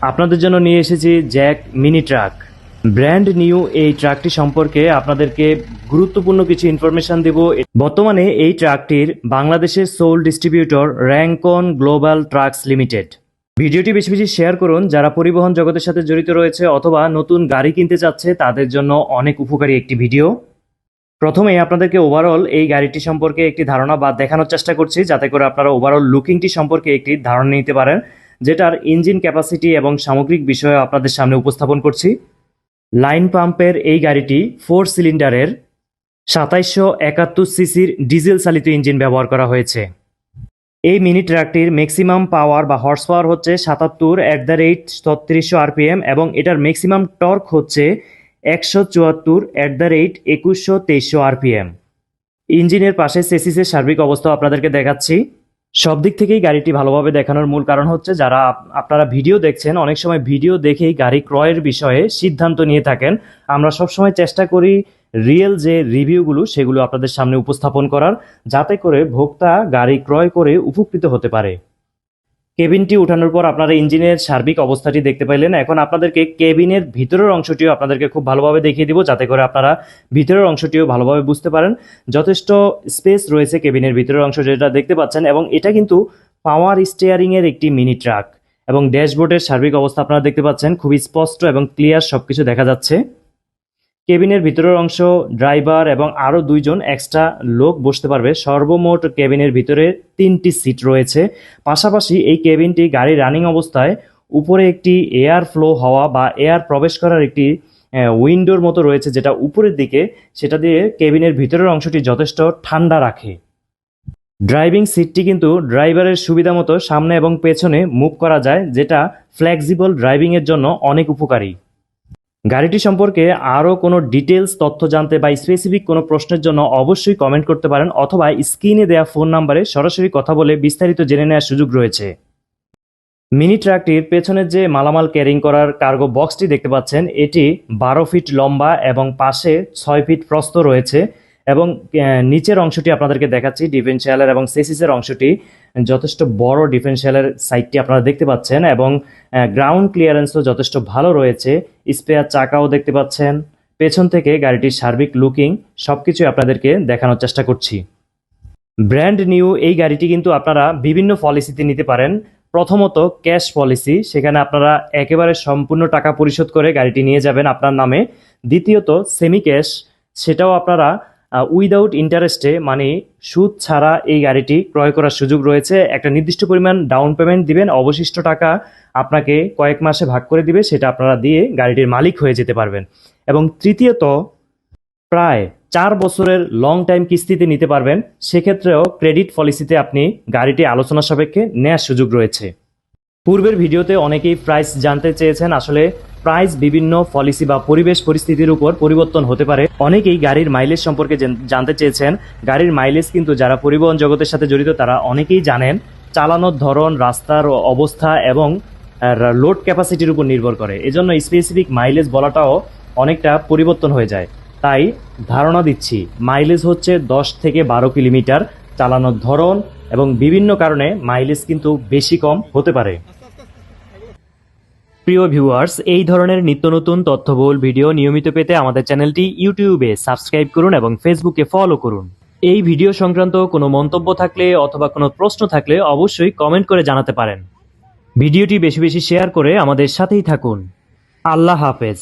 আপনাদের জন্য নিয়ে এসেছি Jack mini truck. Brand new এই ট্রাকটি সম্পর্কে আপনাদেরকে গুরুত্বপূর্ণ কিছু ইনফরমেশন দেব। বর্তমানে এই ট্রাকটির বাংলাদেশের soul distributor Rancon global trucks limited. ভিডিওটি বেশি বেশি শেয়ার করুন যারা পরিবহন জগতের সাথে জড়িত রয়েছে অথবা নতুন গাড়ি কিনতে চাচ্ছে তাদের জন্য অনেক উপকারী একটি ভিডিও। প্রথমে আপনাদেরকে ওভারঅল এই গাড়িটি সম্পর্কে একটি ধারণা বা দেখানোর চেষ্টা করছি যাতে করে আপনারা ওভারঅল লুকিংটি সম্পর্কে একটি ধারণা নিতে পারেন, যেটার ইঞ্জিন ক্যাপাসিটি এবং সামগ্রিক বিষয়ে আপনাদের সামনে উপস্থাপন করছি। লাইন পাম্পের এই গাড়িটি 4 সিলিন্ডারের 2771 সিসির ডিজেল চালিত ইঞ্জিন ব্যবহার করা হয়েছে। এই মিনি ট্রাকটির ম্যাক্সিমাম পাওয়ার বা হর্স পাওয়ার হচ্ছে 77/3600 আরপিএম এবং এটার ম্যাক্সিমাম টর্ক হচ্ছে 174/2123 আরপিএম। ইঞ্জিনের পাশে চেসিসের সার্বিক অবস্থা আপনাদেরকে দেখাচ্ছি। সব দিক থেকেই গাড়িটি ভালোভাবে দেখানোর মূল কারণ হচ্ছে যারা আপনারা ভিডিও দেখছেন অনেক সময় ভিডিও দেখেই গাড়ি ক্রয়ের বিষয়ে সিদ্ধান্ত নিয়ে থাকেন। আমরা সবসময় চেষ্টা করি রিয়েল যে রিভিউগুলো সেগুলো আপনাদের সামনে উপস্থাপন করার, যাতে করে ভোক্তা গাড়ি ক্রয় করে উপকৃত হতে পারে। কেবিনটি উঠানোর পর আপনারা ইঞ্জিনের সার্বিক অবস্থাটি দেখতে পাইলেন। এখন আপনাদেরকে কেবিনের ভিতরের অংশটিও আপনাদেরকে খুব ভালোভাবে দেখিয়ে দিব যাতে করে আপনারা ভিতরের অংশটিও ভালোভাবে বুঝতে পারেন। যথেষ্ট স্পেস রয়েছে কেবিনের ভিতরের অংশ যেটা দেখতে পাচ্ছেন, এবং এটা কিন্তু পাওয়ার স্টিয়ারিংয়ের একটি মিনি ট্রাক এবং ড্যাশবোর্ডের সার্বিক অবস্থা আপনারা দেখতে পাচ্ছেন খুবই স্পষ্ট এবং ক্লিয়ার সবকিছু দেখা যাচ্ছে। কেবিনের ভিতরের অংশ ড্রাইভার এবং আরও 2 জন এক্সট্রা লোক বসতে পারবে। সর্বমোট কেবিনের ভিতরে 3টি সিট রয়েছে। পাশাপাশি এই কেবিনটি গাড়ি রানিং অবস্থায় উপরে একটি এয়ার ফ্লো হওয়া বা এয়ার প্রবেশ করার একটি উইন্ডোর মতো রয়েছে যেটা উপরের দিকে, সেটা দিয়ে কেবিনের ভিতরের অংশটি যথেষ্ট ঠান্ডা রাখে। ড্রাইভিং সিটটি কিন্তু ড্রাইভারের সুবিধা মতো সামনে এবং পেছনে মুভ করা যায়, যেটা ফ্লেক্সিবল ড্রাইভিংয়ের জন্য অনেক উপকারী। গাড়িটি সম্পর্কে আরও কোনো ডিটেলস তথ্য জানতে বা স্পেসিফিক কোনো প্রশ্নের জন্য অবশ্যই কমেন্ট করতে পারেন অথবা স্ক্রিনে দেওয়া ফোন নাম্বারে সরাসরি কথা বলে বিস্তারিত জেনে নেওয়ার সুযোগ রয়েছে। মিনি ট্রাকটির পেছনের যে মালামাল ক্যারিং করার কার্গো বক্সটি দেখতে পাচ্ছেন এটি 12 ফিট লম্বা এবং পাশে 6 ফিট প্রস্থ রয়েছে, এবং নিচের অংশটি আপনাদেরকে দেখাচ্ছি ডিফারেন্সিয়ালের এবং চেসিসের অংশটি যথেষ্ট বড়। ডিফারেন্সিয়ালের সাইডটি আপনারা দেখতে পাচ্ছেন এবং গ্রাউন্ড ক্লিয়ারেন্সও যথেষ্ট ভালো রয়েছে। স্পেয়ার চাকাও দেখতে পাচ্ছেন। পেছন থেকে গাড়িটির সার্বিক লুকিং সবকিছু আপনাদেরকে দেখানোর চেষ্টা করছি। ব্র্যান্ড নিউ এই গাড়িটি কিন্তু আপনারা বিভিন্ন পলিসিতে নিতে পারেন। প্রথমত ক্যাশ পলিসি, সেখানে আপনারা একেবারে সম্পূর্ণ টাকা পরিশোধ করে গাড়িটি নিয়ে যাবেন আপনার নামে। দ্বিতীয়ত সেমি ক্যাশ, সেটাও আপনারা উইদাউট ইন্টারেস্টে মানে সুদ ছাড়া এই গাড়িটি ক্রয় করার সুযোগ রয়েছে। একটা নির্দিষ্ট পরিমাণ ডাউন পেমেন্ট দিবেন, অবশিষ্ট টাকা আপনাকে কয়েক মাসে ভাগ করে দিবে, সেটা আপনারা দিয়ে গাড়িটির মালিক হয়ে যেতে পারবেন। এবং তৃতীয়ত প্রায় 4 বছরের লং টাইম কিস্তিতে নিতে পারবেন, সেক্ষেত্রেও ক্রেডিট পলিসিতে আপনি গাড়িটি আলোচনা সাপেক্ষে নেওয়ার সুযোগ রয়েছে। পূর্বের ভিডিওতে অনেকেই প্রাইস জানতে চেয়েছেন। আসলে প্রাইস বিভিন্ন পলিসি বা পরিবেশ পরিস্থিতির উপর পরিবর্তন হতে পারে। অনেকেই গাড়ির মাইলেজ সম্পর্কে জানতে চেয়েছেন। গাড়ির মাইলেজ কিন্তু যারা পরিবহন জগতের সাথে জড়িত তারা অনেকেই জানেন। চালানোর ধরন, রাস্তার অবস্থা এবং লোড ক্যাপাসিটির উপর নির্ভর করে, এজন্য স্পেসিফিক মাইলেজ বলাটাও অনেকটা পরিবর্তন হয়ে যায়। তাই ধারণা দিচ্ছি মাইলেজ হচ্ছে 10 থেকে 12 কিলোমিটার। চালানোর ধরন এবং বিভিন্ন কারণে মাইলেজ কিন্তু বেশি কম হতে পারে। প্রিয় ভিউয়ার্স, এই ধরনের নিত্য নতুন তথ্যবহুল ভিডিও নিয়মিত পেতে আমাদের চ্যানেলটি ইউটিউবে সাবস্ক্রাইব করুন এবং ফেসবুকে ফলো করুন। এই ভিডিও সংক্রান্ত কোনো মন্তব্য থাকলে অথবা কোনো প্রশ্ন থাকলে অবশ্যই কমেন্ট করে জানাতে পারেন। ভিডিওটি বেশি বেশি শেয়ার করে আমাদের সাথেই থাকুন। আল্লাহ হাফেজ।